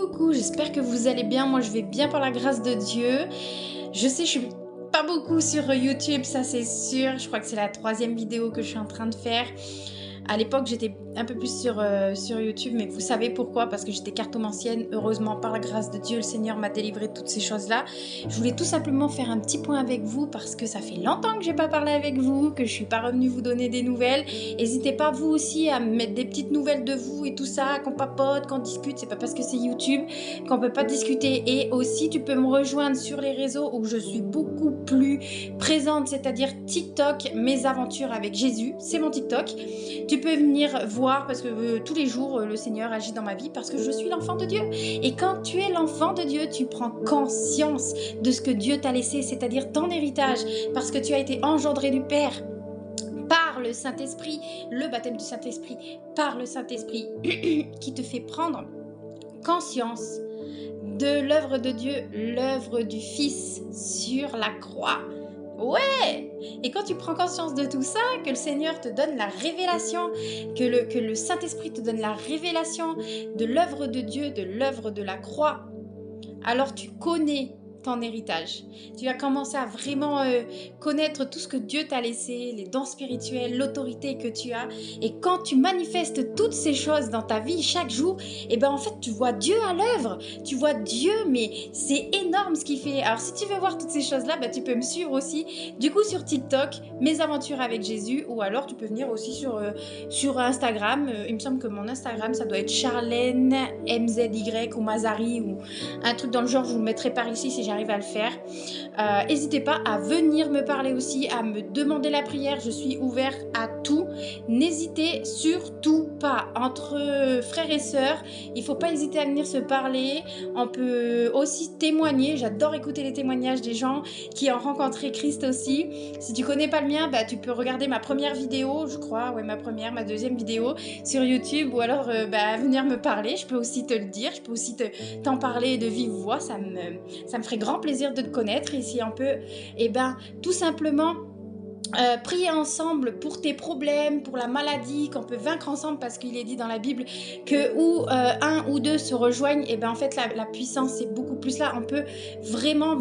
coucou, j'espère que vous allez bien. Moi, je vais bien par la grâce de Dieu. Je sais, je suis pas beaucoup sur YouTube, ça c'est sûr. Je crois que c'est la 3e vidéo que je suis en train de faire. À l'époque, j'étais un peu plus sur YouTube, mais vous savez pourquoi? Parce que j'étais cartomancienne. Heureusement, par la grâce de Dieu, le Seigneur m'a délivré de toutes ces choses-là. Je voulais tout simplement faire un petit point avec vous parce que ça fait longtemps que j'ai pas parlé avec vous, que je suis pas revenue vous donner des nouvelles. N'hésitez pas vous aussi à me mettre des petites nouvelles de vous et tout ça, qu'on papote, qu'on discute. C'est pas parce que c'est YouTube qu'on peut pas discuter. Et aussi, tu peux me rejoindre sur les réseaux où je suis beaucoup plus présente, c'est-à-dire TikTok, mes aventures avec Jésus. C'est mon TikTok. Tu peux venir voir parce que tous les jours, le Seigneur agit dans ma vie parce que je suis l'enfant de Dieu. Et quand tu es l'enfant de Dieu, tu prends conscience de ce que Dieu t'a laissé, c'est-à-dire ton héritage, parce que tu as été engendré du Père par le Saint-Esprit, le baptême du Saint-Esprit, par le Saint-Esprit qui te fait prendre conscience de l'œuvre de Dieu, l'œuvre du Fils sur la croix. Ouais! Et quand tu prends conscience de tout ça, que le Seigneur te donne la révélation, que le Saint-Esprit te donne la révélation de l'œuvre de Dieu, de l'œuvre de la croix, alors tu connais ton héritage. Tu vas commencer à vraiment connaître tout ce que Dieu t'a laissé, les dons spirituels, l'autorité que tu as. Et quand tu manifestes toutes ces choses dans ta vie chaque jour, et ben en fait tu vois Dieu à l'œuvre. Tu vois Dieu, mais c'est énorme ce qu'il fait. Alors si tu veux voir toutes ces choses-là, ben, tu peux me suivre aussi. Du coup sur TikTok, mes aventures avec Jésus, ou alors tu peux venir aussi sur Instagram. Il me semble que mon Instagram, ça doit être Charlène MZY ou Mazari ou un truc dans le genre. Je vous le mettrai par ici si j'arrive à le faire. N'hésitez pas à venir me parler aussi, à me demander la prière. Je suis ouverte à tout. N'hésitez surtout pas. Entre frères et sœurs, il ne faut pas hésiter à venir se parler. On peut aussi témoigner. J'adore écouter les témoignages des gens qui ont rencontré Christ aussi. Si tu connais pas le mien, bah, tu peux regarder ma première vidéo, je crois, ouais, ma deuxième vidéo sur YouTube, ou alors venir me parler. Je peux aussi te le dire, je peux aussi t'en parler de vive voix. Ça me ferait grand plaisir de te connaître. Et si on peut, tout simplement prier ensemble pour tes problèmes, pour la maladie, qu'on peut vaincre ensemble, parce qu'il est dit dans la Bible que où un ou deux se rejoignent, et en fait la puissance c'est beaucoup plus là. On peut vraiment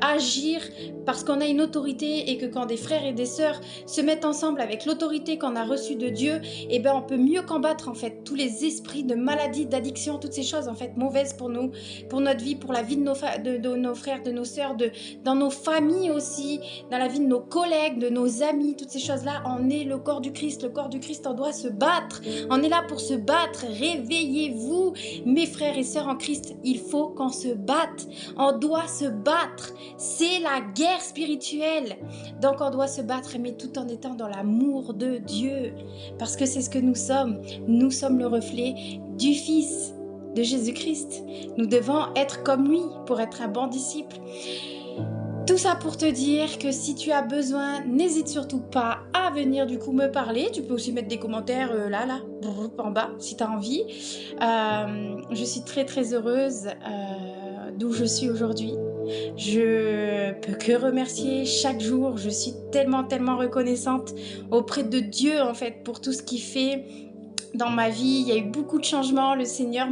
agir parce qu'on a une autorité, et que quand des frères et des sœurs se mettent ensemble avec l'autorité qu'on a reçue de Dieu, on peut mieux combattre en fait tous les esprits de maladie, d'addiction, toutes ces choses en fait mauvaises pour nous, pour notre vie, pour la vie de nos frères, de nos sœurs, dans nos familles aussi, dans la vie de nos collègues, de nos amis, toutes ces choses-là. On est le corps du Christ. Le corps du Christ, on doit se battre. On est là pour se battre. Réveillez-vous, mes frères et sœurs en Christ. Il faut qu'on se batte. On doit se battre. C'est la guerre spirituelle. Donc, on doit se battre, mais tout en étant dans l'amour de Dieu. Parce que c'est ce que nous sommes. Nous sommes le reflet du Fils de Jésus-Christ. Nous devons être comme lui pour être un bon disciple. Tout ça pour te dire que si tu as besoin, n'hésite surtout pas à venir du coup me parler. Tu peux aussi mettre des commentaires là, en bas, si tu as envie. Je suis très heureuse d'où je suis aujourd'hui. Je peux que remercier chaque jour. Je suis tellement reconnaissante auprès de Dieu en fait pour tout ce qu'il fait dans ma vie. Il y a eu beaucoup de changements. Le Seigneur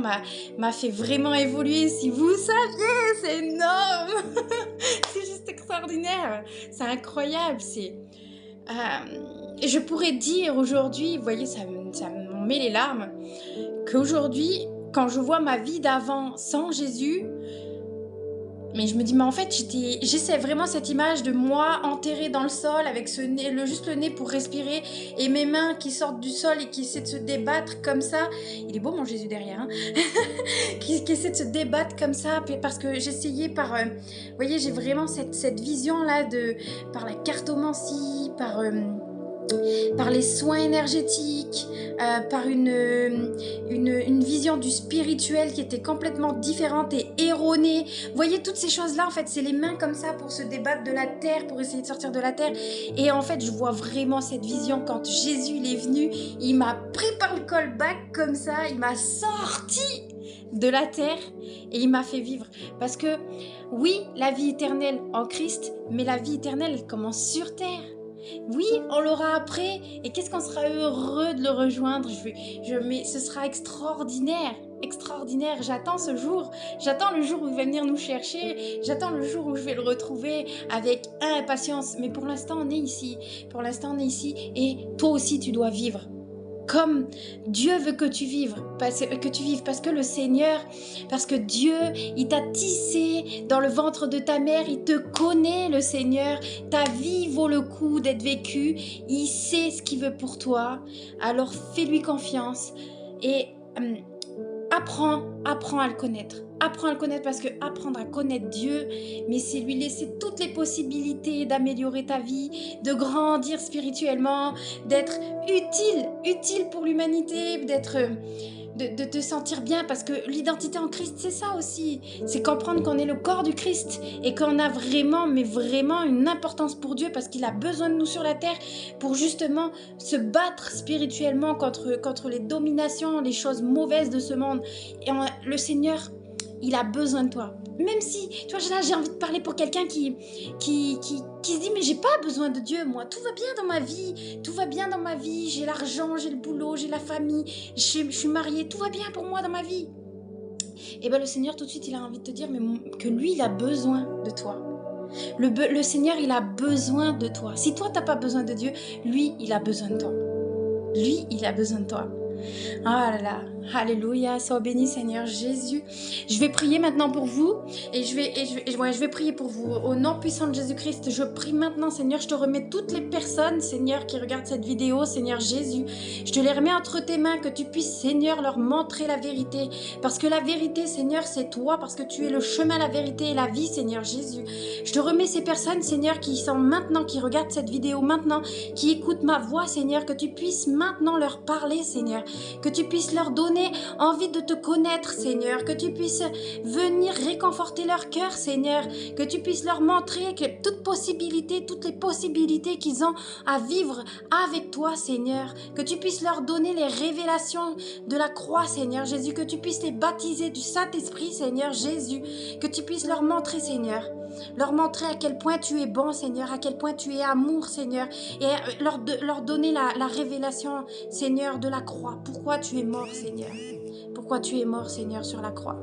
m'a fait vraiment évoluer. Si vous saviez, c'est énorme. C'est juste extraordinaire. C'est incroyable. Je pourrais dire aujourd'hui, vous voyez, ça me met les larmes, qu'aujourd'hui, quand je vois ma vie d'avant sans Jésus, mais je me dis, mais en fait, j'essaie vraiment cette image de moi enterrée dans le sol avec ce nez, juste le nez pour respirer, et mes mains qui sortent du sol et qui essaient de se débattre comme ça. Il est beau mon Jésus derrière, hein. qui essaie de se débattre comme ça, parce que j'essayais vous voyez, j'ai vraiment cette vision-là par la cartomancie, par les soins énergétiques, par une vision du spirituel qui était complètement différente et erronée. Vous voyez, toutes ces choses-là, en fait, c'est les mains comme ça pour se débattre de la terre, pour essayer de sortir de la terre. Et en fait, je vois vraiment cette vision quand Jésus il est venu, il m'a pris par le callback comme ça, il m'a sorti de la terre et il m'a fait vivre. Parce que oui, la vie éternelle en Christ, mais la vie éternelle, elle commence sur terre. Oui, on l'aura après. Et qu'est-ce qu'on sera heureux de le rejoindre. Mais ce sera extraordinaire. extraordinaire. J'attends ce jour. J'attends le jour où il va venir nous chercher. J'attends le jour où je vais le retrouver avec impatience. Mais pour l'instant, on est ici. Pour l'instant, on est ici. Et toi aussi, tu dois vivre comme Dieu veut que tu vives, parce que le Seigneur, parce que Dieu, il t'a tissé dans le ventre de ta mère, il te connaît, le Seigneur, ta vie vaut le coup d'être vécue, il sait ce qu'il veut pour toi, alors fais-lui confiance et apprends à le connaître. Apprends à le connaître parce que apprendre à connaître Dieu, mais c'est lui laisser toutes les possibilités d'améliorer ta vie, de grandir spirituellement, d'être utile pour l'humanité, de te sentir bien parce que l'identité en Christ, c'est ça aussi. C'est comprendre qu'on est le corps du Christ et qu'on a vraiment, mais vraiment une importance pour Dieu parce qu'il a besoin de nous sur la terre pour justement se battre spirituellement contre les dominations, les choses mauvaises de ce monde. Et le Seigneur, il a besoin de toi. Même si, tu vois, là, j'ai envie de parler pour quelqu'un qui se dit, mais j'ai pas besoin de Dieu, moi. Tout va bien dans ma vie. Tout va bien dans ma vie. J'ai l'argent, j'ai le boulot, j'ai la famille. Je suis mariée. Tout va bien pour moi dans ma vie. Et bien, le Seigneur, tout de suite, il a envie de te dire que lui, il a besoin de toi. Le Seigneur, il a besoin de toi. Si toi, t'as pas besoin de Dieu, lui, il a besoin de toi. Lui, il a besoin de toi. Ah là là, alléluia, sois béni Seigneur Jésus. Je vais prier maintenant pour vous et je vais prier pour vous. Au nom puissant de Jésus-Christ, je prie maintenant Seigneur, je te remets toutes les personnes Seigneur qui regardent cette vidéo, Seigneur Jésus. Je te les remets entre tes mains, que tu puisses Seigneur leur montrer la vérité. Parce que la vérité Seigneur c'est toi, parce que tu es le chemin, la vérité et la vie Seigneur Jésus. Je te remets ces personnes Seigneur qui sont maintenant, qui regardent cette vidéo maintenant, qui écoutent ma voix Seigneur, que tu puisses maintenant leur parler Seigneur. Que tu puisses leur donner envie de te connaître, Seigneur. Que tu puisses venir réconforter leur cœur, Seigneur. Que tu puisses leur montrer que toutes les possibilités qu'ils ont à vivre avec toi, Seigneur. Que tu puisses leur donner les révélations de la croix, Seigneur Jésus. Que tu puisses les baptiser du Saint-Esprit, Seigneur Jésus. Que tu puisses leur montrer, Seigneur. Leur montrer à quel point tu es bon, Seigneur, à quel point tu es amour, Seigneur, et leur donner la révélation, Seigneur, de la croix. Pourquoi tu es mort, Seigneur? Pourquoi tu es mort, Seigneur, sur la croix?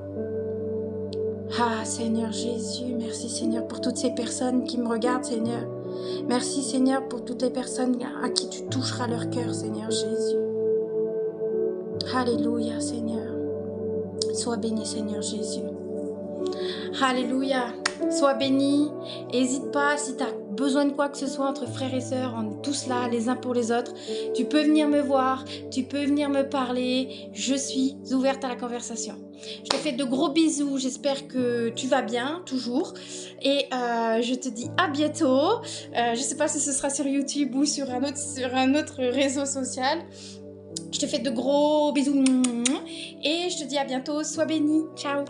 Ah, Seigneur Jésus, merci, Seigneur, pour toutes ces personnes qui me regardent, Seigneur. Merci, Seigneur, pour toutes les personnes à qui tu toucheras leur cœur, Seigneur Jésus. Alléluia, Seigneur. Sois béni, Seigneur Jésus. Alléluia. Sois béni. N'hésite pas, si tu as besoin de quoi que ce soit entre frères et sœurs, on est tous là les uns pour les autres. Tu peux venir me voir, tu peux venir me parler. Je suis ouverte à la conversation. Je te fais de gros bisous. J'espère que tu vas bien, toujours. Et je te dis à bientôt. Je ne sais pas si ce sera sur YouTube ou sur un autre réseau social. Je te fais de gros bisous. Et je te dis à bientôt. Sois béni. Ciao.